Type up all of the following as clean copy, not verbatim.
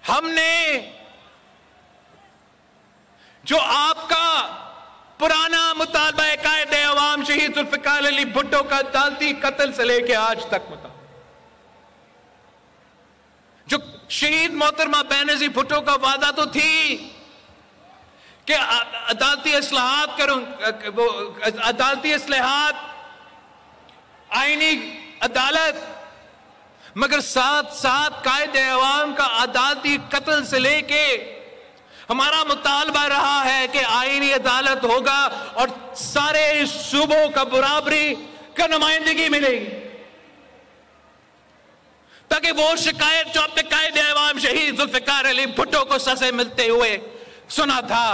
ہم نے جو آپ کا پرانا مطالبہ قائد عوام شہید ذوالفقار علی بھٹو کا عدالتی قتل سے لے کے آج تک جو شہید محترمہ بینظیر بھٹو کا وعدہ تو تھی کہ عدالتی اصلاحات کروں، وہ عدالتی اصلاحات، آئینی عدالت، مگر ساتھ ساتھ قائد عوام کا عدالتی قتل سے لے کے ہمارا مطالبہ رہا ہے کہ آئینی عدالت ہوگا اور سارے صوبوں کا برابری کا نمائندگی ملے گی، تاکہ وہ شکایت جو اپنے قائد عوام شہید ذوالفقار علی بھٹو کو سزا ملتے ہوئے سنا تھا،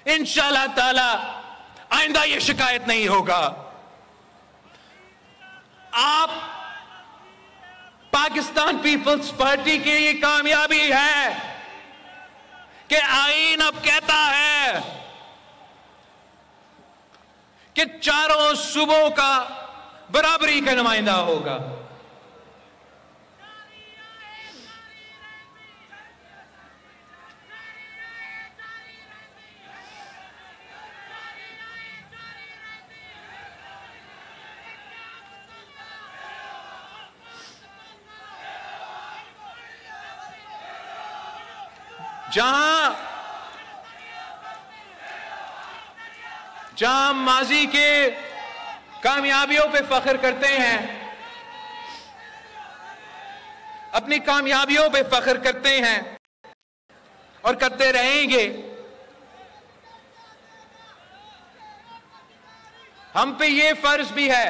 انشاءاللہ تعالی آئندہ یہ شکایت نہیں ہوگا۔ آپ پاکستان پیپلز پارٹی کی یہ کامیابی ہے کہ آئین اب کہتا ہے کہ چاروں صوبوں کا برابری کا نمائندہ ہوگا۔ جہاں ماضی کے کامیابیوں پہ فخر کرتے ہیں، اپنی کامیابیوں پہ فخر کرتے ہیں اور کرتے رہیں گے، ہم پہ یہ فرض بھی ہے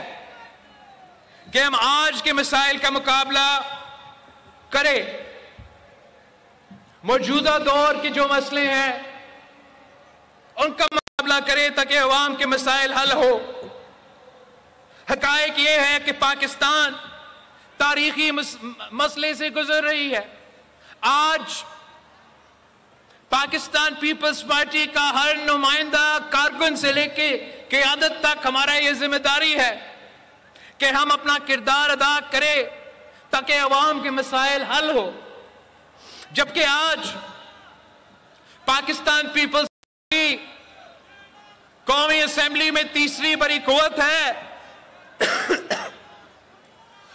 کہ ہم آج کے مسائل کا مقابلہ کریں، موجودہ دور کے جو مسئلے ہیں ان کا مقابلہ کرے تاکہ عوام کے مسائل حل ہو۔ حقائق یہ ہے کہ پاکستان تاریخی مسئلے سے گزر رہی ہے۔ آج پاکستان پیپلز پارٹی کا ہر نمائندہ کارکن سے لے کے قیادت تک ہمارا یہ ذمہ داری ہے کہ ہم اپنا کردار ادا کریں تاکہ عوام کے مسائل حل ہو۔ جبکہ آج پاکستان پیپلز پارٹی قومی اسمبلی میں تیسری بڑی قوت ہے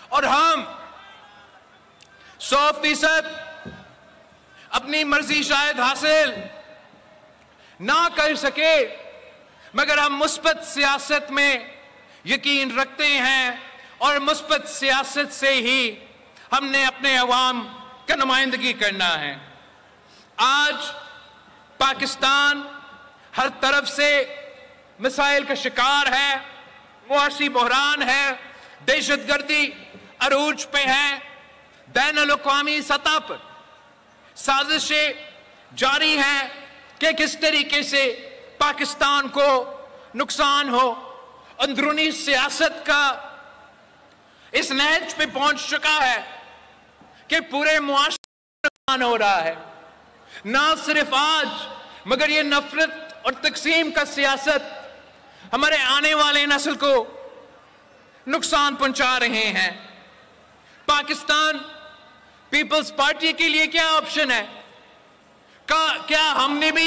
اور ہم 100% اپنی مرضی شاید حاصل نہ کر سکے، مگر ہم مثبت سیاست میں یقین رکھتے ہیں اور مثبت سیاست سے ہی ہم نے اپنے عوام کا نمائندگی کرنا ہے۔ آج پاکستان ہر طرف سے مسائل کا شکار ہے، معاشی بحران ہے، دہشت گردی عروج پہ ہے، بین الاقوامی سطح پر سازشیں جاری ہیں کہ کس طریقے سے پاکستان کو نقصان ہو، اندرونی سیاست کا اس نہج پہ پہنچ چکا ہے کہ پورے معاشرے میں نقصان ہو رہا ہے۔ نہ صرف آج مگر یہ نفرت اور تقسیم کا سیاست ہمارے آنے والے نسل کو نقصان پہنچا رہے ہیں۔ پاکستان پیپلز پارٹی کے لیے کیا آپشن ہے؟ کیا ہم نے بھی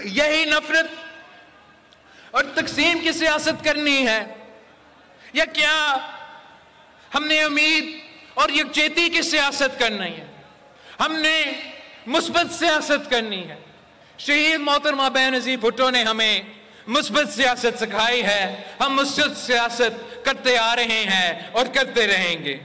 یہی نفرت اور تقسیم کی سیاست کرنی ہے، یا کیا ہم نے امید اور یکجہتی کی سیاست کرنی ہے؟ ہم نے مثبت سیاست کرنی ہے۔ شہید محترمہ بینظیر بھٹو نے ہمیں مثبت سیاست سکھائی ہے، ہم مثبت سیاست کرتے آ رہے ہیں اور کرتے رہیں گے۔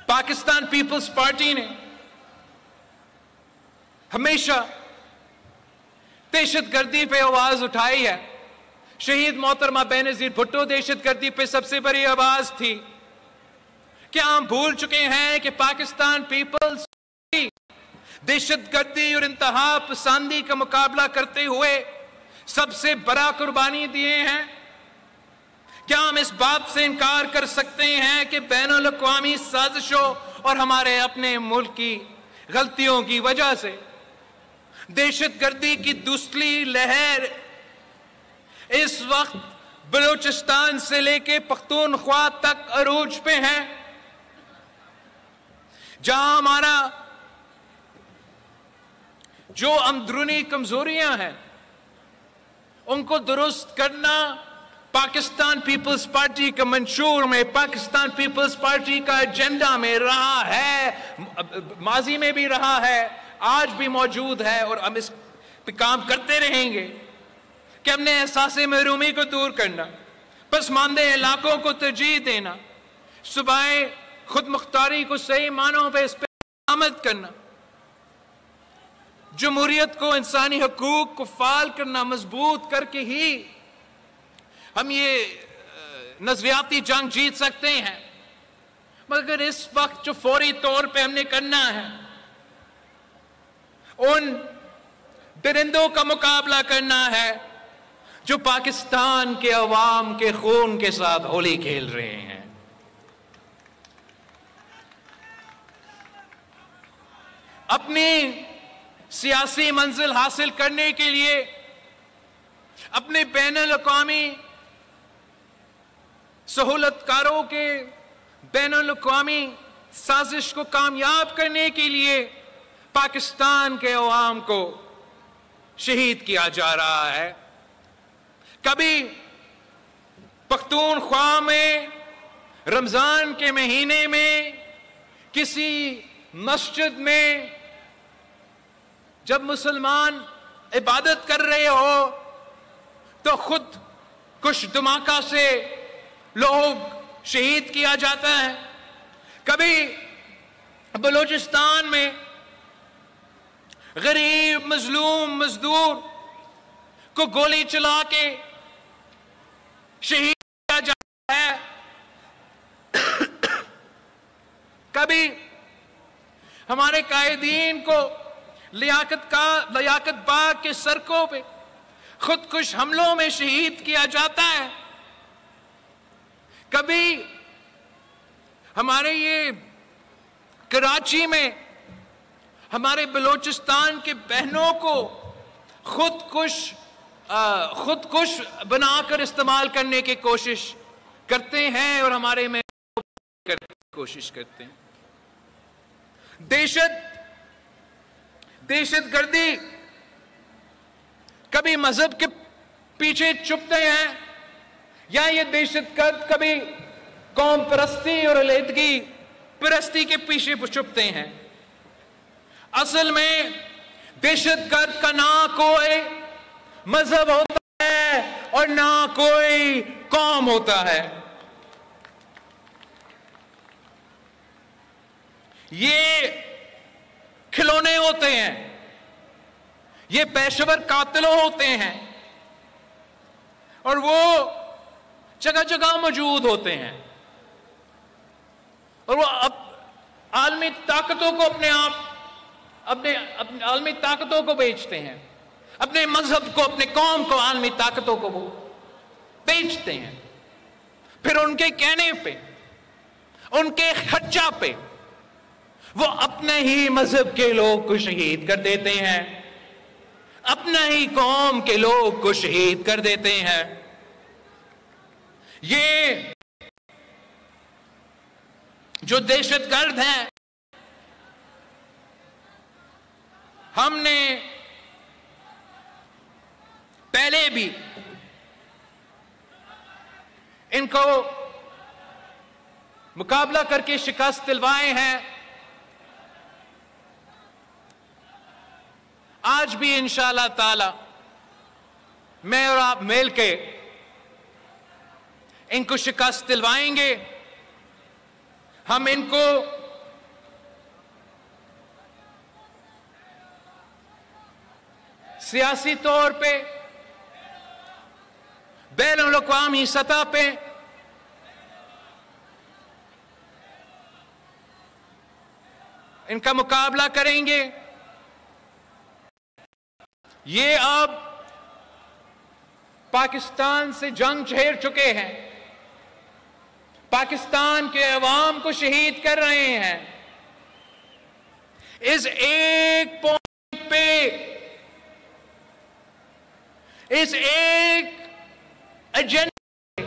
پاکستان پیپلز پارٹی نے ہمیشہ دہشت گردی پہ آواز اٹھائی ہے۔ شہید محترمہ بینظیر بھٹو دہشت گردی پہ سب سے بڑی آواز تھی۔ کیا ہم بھول چکے ہیں کہ پاکستان پیپلز پارٹی دہشت گردی اور انتہا پسندی کا مقابلہ کرتے ہوئے سب سے بڑا قربانی دیے ہیں؟ کیا ہم اس بات سے انکار کر سکتے ہیں کہ بین الاقوامی سازشوں اور ہمارے اپنے ملک کی غلطیوں کی وجہ سے دہشت گردی کی دوسری لہر اس وقت بلوچستان سے لے کے پختونخوا تک عروج پہ ہے، جہاں ہمارا جو اندرونی کمزوریاں ہیں ان کو درست کرنا پاکستان پیپلز پارٹی کا منشور میں، پاکستان پیپلز پارٹی کا ایجنڈا میں رہا ہے، ماضی میں بھی رہا ہے، آج بھی موجود ہے، اور ہم اس پہ کام کرتے رہیں گے کہ ہم نے احساس محرومی کو دور کرنا، پسماندہ علاقوں کو ترجیح دینا، صوبائی خود مختاری کو صحیح معنوں پہ اس پہ آمد کرنا، جمہوریت کو، انسانی حقوق کو فعال کرنا، مضبوط کر کے ہی ہم یہ نظریاتی جنگ جیت سکتے ہیں۔ مگر اس وقت جو فوری طور پہ ہم نے کرنا ہے ان درندوں کا مقابلہ کرنا ہے جو پاکستان کے عوام کے خون کے ساتھ ہولی کھیل رہے ہیں۔ اپنی سیاسی منزل حاصل کرنے کے لیے اپنے بین الاقوامی سہولت کاروں کے بین الاقوامی سازش کو کامیاب کرنے کے لیے پاکستان کے عوام کو شہید کیا جا رہا ہے۔ کبھی پختونخوا میں رمضان کے مہینے میں کسی مسجد میں جب مسلمان عبادت کر رہے ہو تو خود کش دھماکہ سے لوگ شہید کیا جاتا ہے۔ کبھی بلوچستان میں غریب مظلوم مزدور کو گولی چلا کے شہید کیا جاتا ہے۔ کبھی ہمارے قائدین کو لیاقت باغ کے سڑکوں پہ خودکش حملوں میں شہید کیا جاتا ہے۔ کبھی ہمارے یہ کراچی میں ہمارے بلوچستان کے بہنوں کو خودکش بنا کر استعمال کرنے کی کوشش کرتے ہیں اور ہمارے میں کوشش کرتے ہیں۔ دہشت گردی کبھی مذہب کے پیچھے چھپتے ہیں، یا یہ دہشت گرد کبھی قوم پرستی اور علیحدگی پرستی کے پیچھے چھپتے ہیں۔ اصل میں دہشت گرد کا نہ کوئی مذہب ہوتا ہے اور نہ کوئی قوم ہوتا ہے۔ یہ کھلونے ہوتے ہیں، یہ پیشہ ور قاتلوں ہوتے ہیں، اور وہ جگہ جگہ موجود ہوتے ہیں، اور وہ عالمی طاقتوں کو اپنے عالمی طاقتوں کو بیچتے ہیں، اپنے مذہب کو، اپنے قوم کو، عالمی طاقتوں کو وہ بیچتے ہیں۔ پھر ان کے کہنے پہ، ان کے خرچہ پہ وہ اپنے ہی مذہب کے لوگ کو شہید کر دیتے ہیں، اپنا ہی قوم کے لوگ کو شہید کر دیتے ہیں۔ یہ جو دہشت گرد ہیں، ہم نے پہلے بھی ان کو مقابلہ کر کے شکست دلوائے ہیں، آج بھی انشاءاللہ تعالی میں اور آپ مل کے ان کو شکست دلوائیں گے۔ ہم ان کو سیاسی طور پہ، بین الاقوامی سطح پہ ان کا مقابلہ کریں گے۔ یہ اب پاکستان سے جنگ چھیڑ چکے ہیں، پاکستان کے عوام کو شہید کر رہے ہیں۔ اس ایک پوائنٹ پہ اس ایک ایجنڈے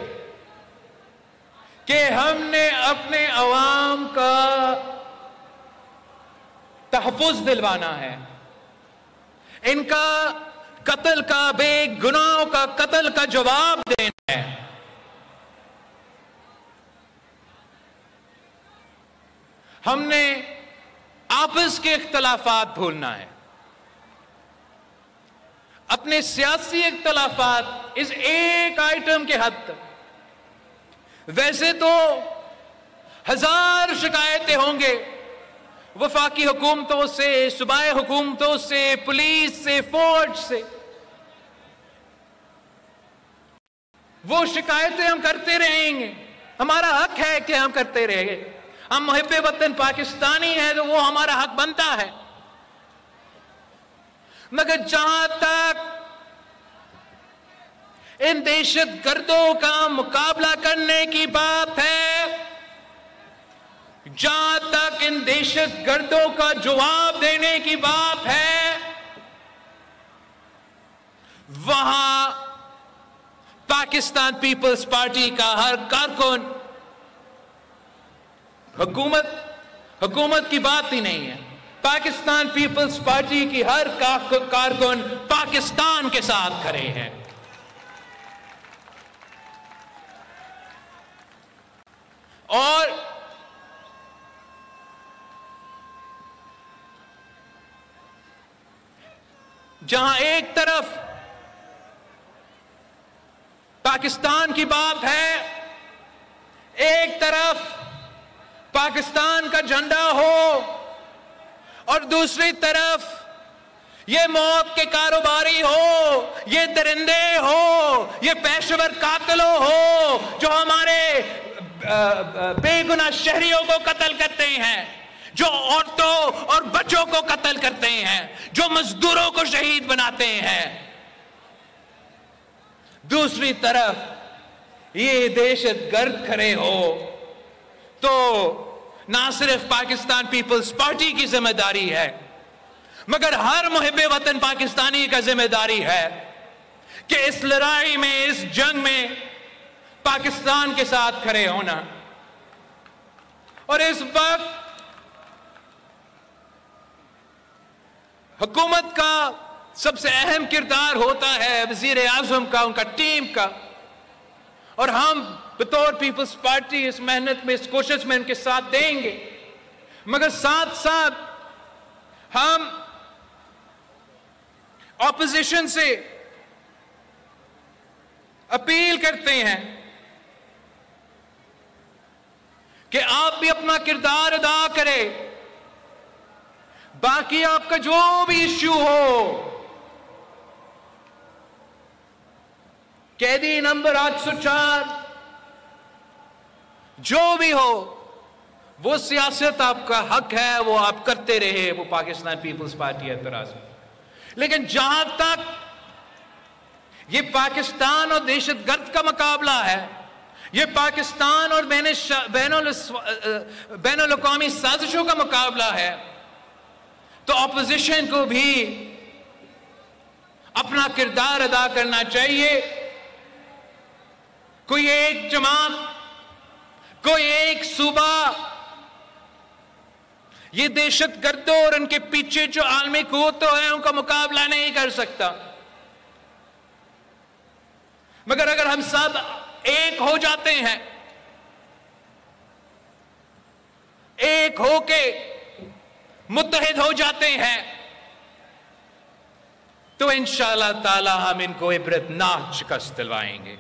کہ ہم نے اپنے عوام کا تحفظ دلوانا ہے، ان کا قتل کا، بے گناہوں کا قتل کا جواب دینا ہے۔ ہم نے آپس کے اختلافات بھولنا ہے، اپنے سیاسی اختلافات اس ایک آئٹم کے حد تک۔ ویسے تو ہزار شکایتیں ہوں گے وفاقی حکومتوں سے، صوبائی حکومتوں سے، پولیس سے، فوج سے، وہ شکایتیں ہم کرتے رہیں گے، ہمارا حق ہے کہ ہم کرتے رہیں گے۔ ہم محب وطن پاکستانی ہیں تو وہ ہمارا حق بنتا ہے۔ مگر جہاں تک ان دہشت گردوں کا مقابلہ کرنے کی بات ہے، جہاں تک ان دہشت گردوں کا جواب دینے کی بات ہے، وہاں پاکستان پیپلز پارٹی کا ہر کارکن حکومت کی بات ہی نہیں ہے۔ پاکستان پیپلز پارٹی کی ہر کارکن پاکستان کے ساتھ کھڑے ہیں۔ اور جہاں ایک طرف پاکستان کی بات ہے، ایک طرف پاکستان کا جھنڈا ہو، اور دوسری طرف یہ موت کے کاروباری ہو، یہ درندے ہو، یہ پیشور قاتلوں ہو جو ہمارے بے گناہ شہریوں کو قتل کرتے ہیں، جو عورتوں اور بچوں کو قتل کرتے ہیں، جو مزدوروں کو شہید بناتے ہیں۔ دوسری طرف یہ دہشت گرد کھڑے ہو، تو نہ صرف پاکستان پیپلز پارٹی کی ذمہ داری ہے، مگر ہر محب وطن پاکستانی کا ذمہ داری ہے کہ اس لڑائی میں، اس جنگ میں پاکستان کے ساتھ کھڑے ہونا۔ اور اس وقت حکومت کا سب سے اہم کردار ہوتا ہے وزیر اعظم کا، ان کا ٹیم کا، اور ہم بطور پیپلز پارٹی اس محنت میں، اس کوشش میں ان کے ساتھ دیں گے، مگر ساتھ ساتھ ہم اپوزیشن سے اپیل کرتے ہیں کہ آپ بھی اپنا کردار ادا کریں۔ باقی آپ کا جو بھی ایشو ہو، قیدی نمبر 804 جو بھی ہو، وہ سیاست آپ کا حق ہے، وہ آپ کرتے رہے، وہ پاکستان پیپلز پارٹی اعتراض میں۔ لیکن جہاں تک یہ پاکستان اور دہشت گرد کا مقابلہ ہے، یہ پاکستان اور بین الاقوامی سازشوں کا مقابلہ ہے، تو اپوزیشن کو بھی اپنا کردار ادا کرنا چاہیے۔ کوئی ایک جماعت، کوئی ایک صوبہ یہ دہشت گردوں اور ان کے پیچھے جو عالمی قوتیں ہیں ان کا مقابلہ نہیں کر سکتا، مگر اگر ہم سب ایک ہو جاتے ہیں، ایک ہو کے متحد ہو جاتے ہیں، تو انشاءاللہ تعالی ہم ان کو عبرتناک شکست دلوائیں گے۔